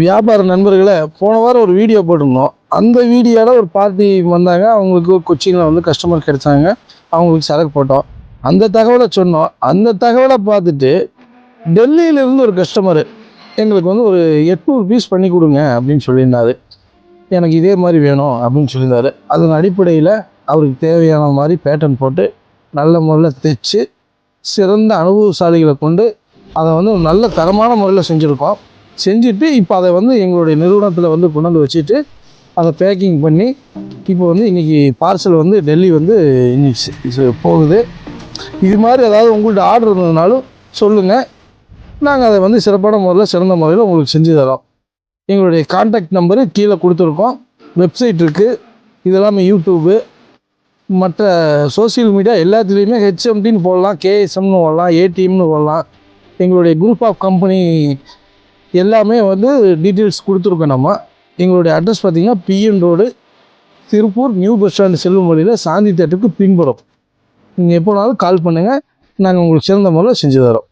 வியாபார நண்பர்களை போன வாரம் ஒரு வீடியோ போட்டிருந்தோம். அந்த வீடியோவில் ஒரு பார்ட்டி வந்தாங்க. அவங்களுக்கு கொச்சினில் வந்து கஸ்டமர் கிடைச்சாங்க. அவங்களுக்கு சரக்கு போட்டோம். அந்த தகவலை சொன்னோம். அந்த தகவலை பார்த்துட்டு டெல்லியிலேருந்து ஒரு கஸ்டமரு எங்களுக்கு வந்து ஒரு 800 பீஸ் பண்ணி கொடுங்க அப்படின்னு சொல்லியிருந்தாரு. எனக்கு இதே மாதிரி வேணும் அப்படின்னு சொல்லியிருந்தாரு. அதன் அடிப்படையில் அவருக்கு தேவையான மாதிரி பேட்டர்ன் போட்டு நல்ல முறையில் தைச்சு சிறந்த அனுபவசாலிகளை கொண்டு அதை வந்து ஒரு நல்ல தரமான முறையில் செஞ்சுருக்கோம். செஞ்சுட்டு இப்போ அதை வந்து எங்களுடைய நிறுவனத்தில் வந்து கொண்டு வந்து வச்சுட்டு அதை பேக்கிங் பண்ணி இப்போ வந்து இன்றைக்கி பார்சல் வந்து டெல்லி வந்து இன்னைக்கு போகுது. இது மாதிரி ஏதாவது உங்கள்கிட்ட ஆர்டர் இருந்ததுனாலும் சொல்லுங்கள். நாங்கள் அதை வந்து சிறப்பான முறையில் சிறந்த முறையில் உங்களுக்கு செஞ்சு தரோம். எங்களுடைய கான்டாக்ட் நம்பரு கீழே கொடுத்துருக்கோம். வெப்சைட் இருக்குது. இதெல்லாமே யூடியூப்பு மற்ற சோசியல் மீடியா எல்லாத்துலேயுமே ஹெச்எம்டின்னு போடலாம், கேஎஸ்எம்னு போடலாம், ஏடிஎம்னு போடலாம். எங்களுடைய குரூப் ஆஃப் கம்பெனி எல்லாமே வந்து டீட்டெயில்ஸ் கொடுத்துருக்கோம். நம்ம எங்களுடைய அட்ரஸ் பார்த்திங்கன்னா PN road, Tiruppur, new bus stand செல்லும் வழியில் சாந்தி தேட்டருக்கு பின்புறம். நீங்கள் எப்போனாலும் கால் பண்ணுங்கள். நாங்கள் உங்களுக்கு சிறந்த முறையில் செஞ்சு தரோம்.